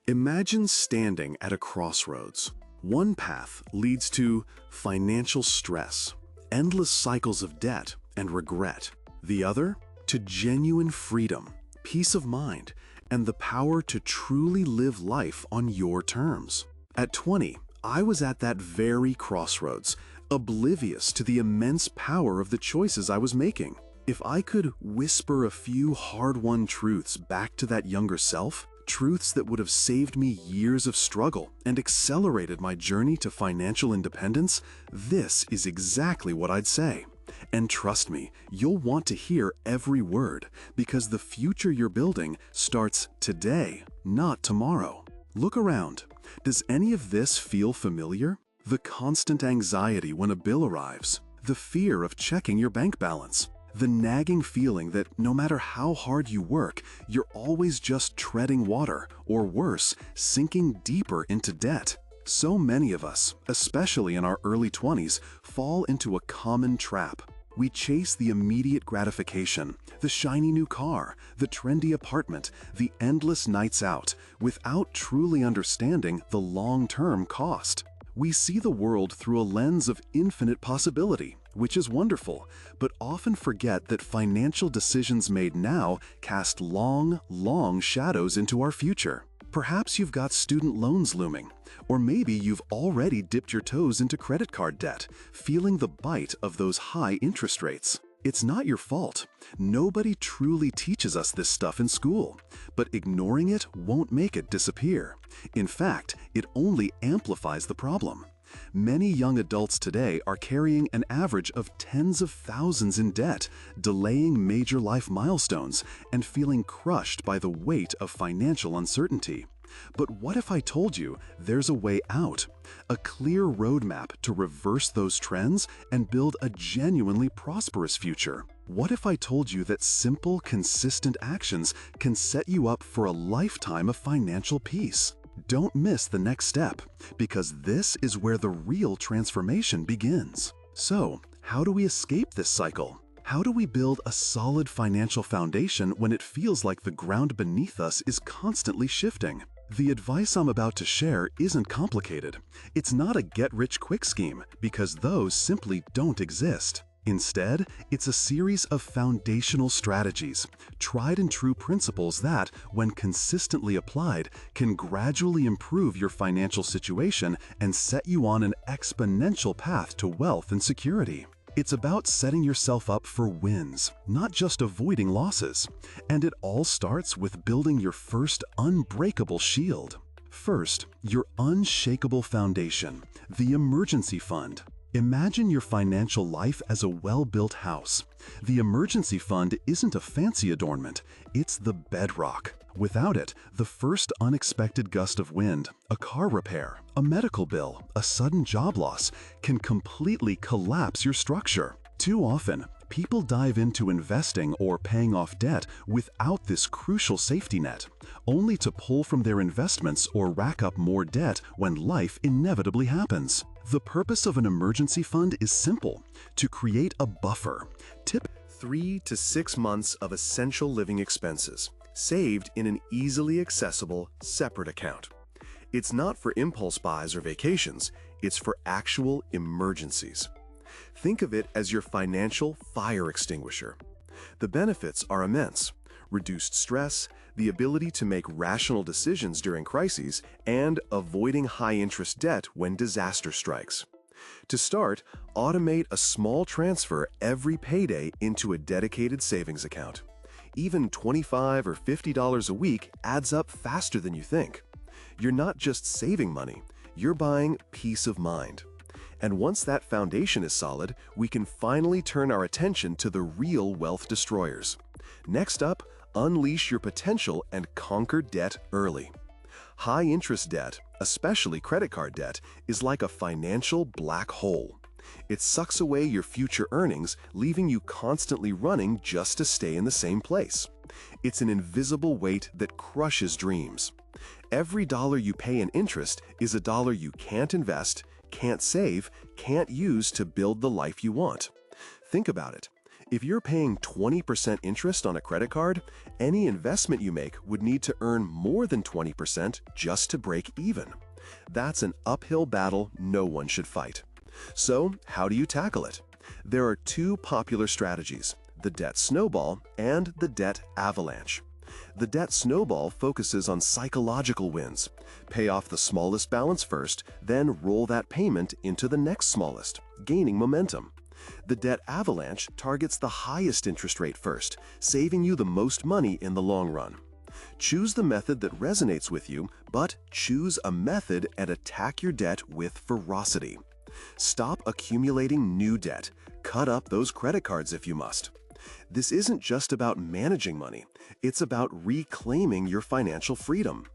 Imagine standing at a crossroads. One path leads to financial stress, endless cycles of debt and regret. The other, to genuine freedom, peace of mind, and the power to truly live life on your terms. At 20, I was at that very crossroads, oblivious to the immense power of the choices I was making. If I could whisper a few hard-won truths back to that younger self, truths that would have saved me years of struggle and accelerated my journey to financial independence, this is exactly what I'd say. And trust me, you'll want to hear every word, because the future you're building starts today, not tomorrow. Look around. Does any of this feel familiar? The constant anxiety when a bill arrives, the fear of checking your bank balance, the nagging feeling that no matter how hard you work, you're always just treading water, or worse, sinking deeper into debt. So many of us, especially in our early 20s, fall into a common trap. We chase the immediate gratification, the shiny new car, the trendy apartment, the endless nights out, without truly understanding the long-term cost. We see the world through a lens of infinite possibility, which is wonderful, but often forget that financial decisions made now cast long, long shadows into our future. Perhaps you've got student loans looming, or maybe you've already dipped your toes into credit card debt, feeling the bite of those high interest rates. It's not your fault. Nobody truly teaches us this stuff in school, but ignoring it won't make it disappear. In fact, it only amplifies the problem. Many young adults today are carrying an average of tens of thousands in debt, delaying major life milestones, and feeling crushed by the weight of financial uncertainty. But what if I told you there's a way out? A clear roadmap to reverse those trends and build a genuinely prosperous future? What if I told you that simple, consistent actions can set you up for a lifetime of financial peace? Don't miss the next step, because this is where the real transformation begins. So, how do we escape this cycle? How do we build a solid financial foundation when it feels like the ground beneath us is constantly shifting? The advice I'm about to share isn't complicated. It's not a get-rich-quick scheme, because those simply don't exist. Instead, it's a series of foundational strategies, tried and true principles that, when consistently applied, can gradually improve your financial situation and set you on an exponential path to wealth and security. It's about setting yourself up for wins, not just avoiding losses. And it all starts with building your first unbreakable shield. First, your unshakable foundation, the emergency fund. Imagine your financial life as a well-built house. The emergency fund isn't a fancy adornment, it's the bedrock. Without it, the first unexpected gust of wind, a car repair, a medical bill, a sudden job loss can completely collapse your structure. Too often, people dive into investing or paying off debt without this crucial safety net, only to pull from their investments or rack up more debt when life inevitably happens. The purpose of an emergency fund is simple: to create a buffer. Tip: 3 to 6 months of essential living expenses, saved in an easily accessible, separate account. It's not for impulse buys or vacations, it's for actual emergencies. Think of it as your financial fire extinguisher. The benefits are immense: reduced stress, the ability to make rational decisions during crises, and avoiding high-interest debt when disaster strikes. To start, automate a small transfer every payday into a dedicated savings account. Even $25 or $50 a week adds up faster than you think. You're not just saving money, you're buying peace of mind. And once that foundation is solid, we can finally turn our attention to the real wealth destroyers. Next up, unleash your potential and conquer debt early. High-interest debt, especially credit card debt, is like a financial black hole. It sucks away your future earnings, leaving you constantly running just to stay in the same place. It's an invisible weight that crushes dreams. Every dollar you pay in interest is a dollar you can't invest, can't save, can't use to build the life you want. Think about it. If you're paying 20% interest on a credit card, any investment you make would need to earn more than 20% just to break even. That's an uphill battle no one should fight. So, how do you tackle it? There are two popular strategies: the debt snowball and the debt avalanche. The debt snowball focuses on psychological wins. Pay off the smallest balance first, then roll that payment into the next smallest, gaining momentum. The debt avalanche targets the highest interest rate first, saving you the most money in the long run. Choose the method that resonates with you, but choose a method and attack your debt with ferocity. Stop accumulating new debt. Cut up those credit cards if you must. This isn't just about managing money, it's about reclaiming your financial freedom.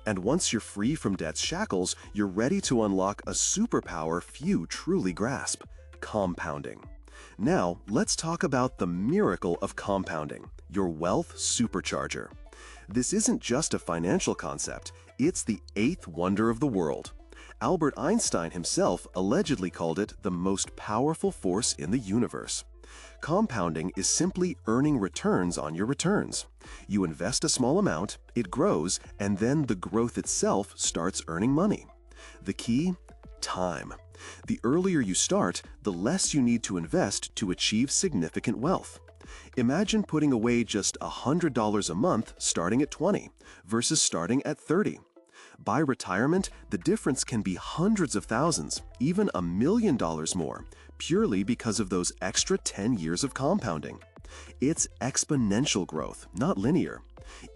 And once you're free from debt's shackles, you're ready to unlock a superpower few truly grasp: compounding. Now, let's talk about the miracle of compounding, your wealth supercharger. This isn't just a financial concept, it's the eighth wonder of the world. Albert Einstein himself allegedly called it the most powerful force in the universe. Compounding is simply earning returns on your returns. You invest a small amount, it grows, and then the growth itself starts earning money. The key? Time. The earlier you start, the less you need to invest to achieve significant wealth. Imagine putting away just $100 a month starting at 20 versus starting at 30. By retirement, the difference can be hundreds of thousands, even $1 million more, purely because of those extra 10 years of compounding. It's exponential growth, not linear.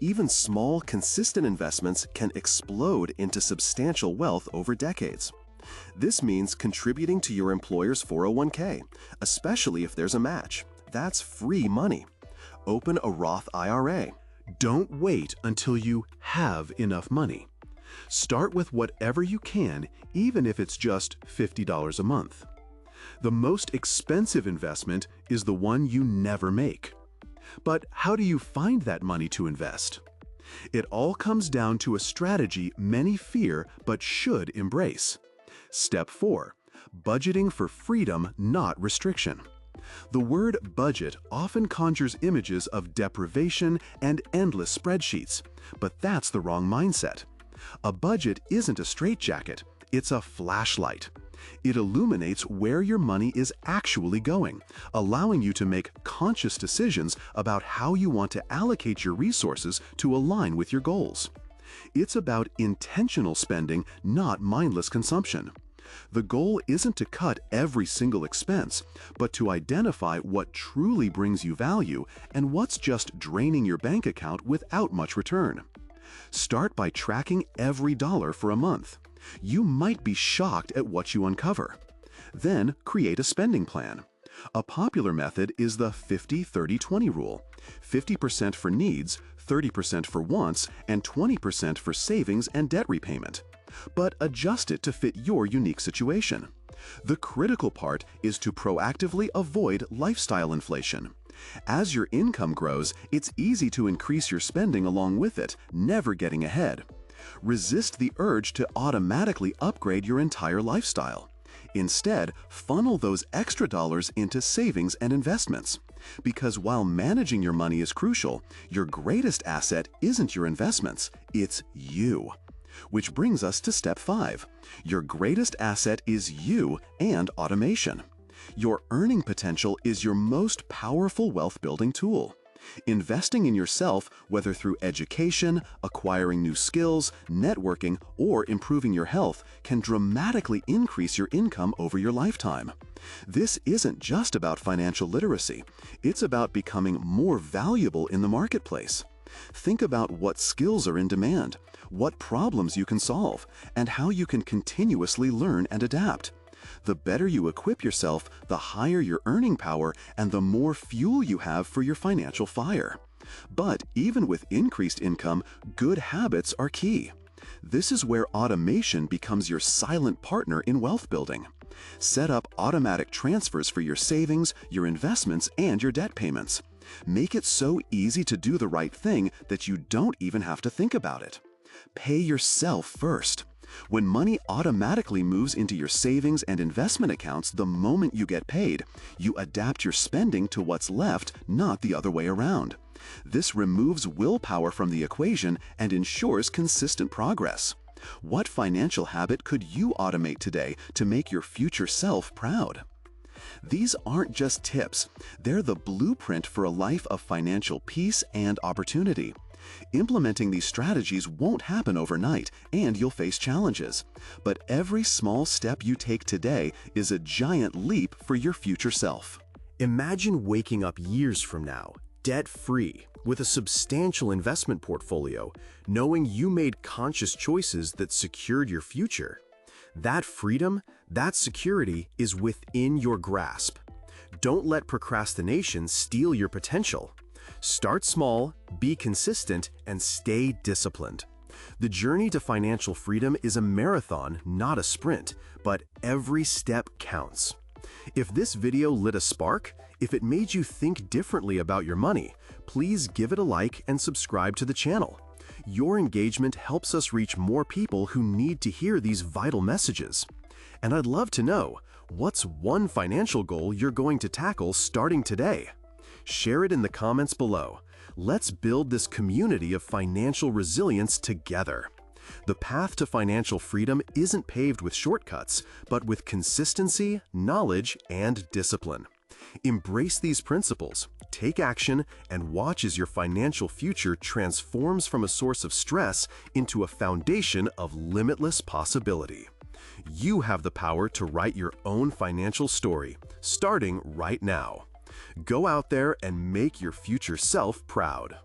Even small, consistent investments can explode into substantial wealth over decades. This means contributing to your employer's 401k, especially if there's a match. That's free money. Open a Roth IRA. Don't wait until you have enough money. Start with whatever you can, even if it's just $50 a month. The most expensive investment is the one you never make. But how do you find that money to invest? It all comes down to a strategy many fear but should embrace. Step 4. Budgeting for freedom, not restriction. The word budget often conjures images of deprivation and endless spreadsheets, but that's the wrong mindset. A budget isn't a straitjacket, it's a flashlight. It illuminates where your money is actually going, allowing you to make conscious decisions about how you want to allocate your resources to align with your goals. It's about intentional spending, not mindless consumption. The goal isn't to cut every single expense, but to identify what truly brings you value and what's just draining your bank account without much return. Start by tracking every dollar for a month. You might be shocked at what you uncover. Then create a spending plan. A popular method is the 50-30-20 rule: 50% for needs, 30% for wants, and 20% for savings and debt repayment. But adjust it to fit your unique situation. The critical part is to proactively avoid lifestyle inflation. As your income grows, it's easy to increase your spending along with it, never getting ahead. Resist the urge to automatically upgrade your entire lifestyle. Instead, funnel those extra dollars into savings and investments. Because while managing your money is crucial, your greatest asset isn't your investments, it's you. Which brings us to step 5. Your greatest asset is you and automation. Your earning potential is your most powerful wealth-building tool. Investing in yourself, whether through education, acquiring new skills, networking, or improving your health, can dramatically increase your income over your lifetime. This isn't just about financial literacy. It's about becoming more valuable in the marketplace. Think about what skills are in demand, what problems you can solve, and how you can continuously learn and adapt. The better you equip yourself, the higher your earning power and the more fuel you have for your financial fire. But even with increased income, good habits are key. This is where automation becomes your silent partner in wealth building. Set up automatic transfers for your savings, your investments, and your debt payments. Make it so easy to do the right thing that you don't even have to think about it. Pay yourself first. When money automatically moves into your savings and investment accounts the moment you get paid, you adapt your spending to what's left, not the other way around. This removes willpower from the equation and ensures consistent progress. What financial habit could you automate today to make your future self proud? These aren't just tips, they're the blueprint for a life of financial peace and opportunity. Implementing these strategies won't happen overnight, and you'll face challenges. But every small step you take today is a giant leap for your future self. Imagine waking up years from now, debt-free, with a substantial investment portfolio, knowing you made conscious choices that secured your future. That freedom, that security is within your grasp. Don't let procrastination steal your potential. Start small, be consistent, and stay disciplined. The journey to financial freedom is a marathon, not a sprint, but every step counts. If this video lit a spark, if it made you think differently about your money, please give it a like and subscribe to the channel. Your engagement helps us reach more people who need to hear these vital messages. And I'd love to know, what's one financial goal you're going to tackle starting today? Share it in the comments below. Let's build this community of financial resilience together. The path to financial freedom isn't paved with shortcuts, but with consistency, knowledge, and discipline. Embrace these principles, take action, and watch as your financial future transforms from a source of stress into a foundation of limitless possibility. You have the power to write your own financial story, starting right now. Go out there and make your future self proud.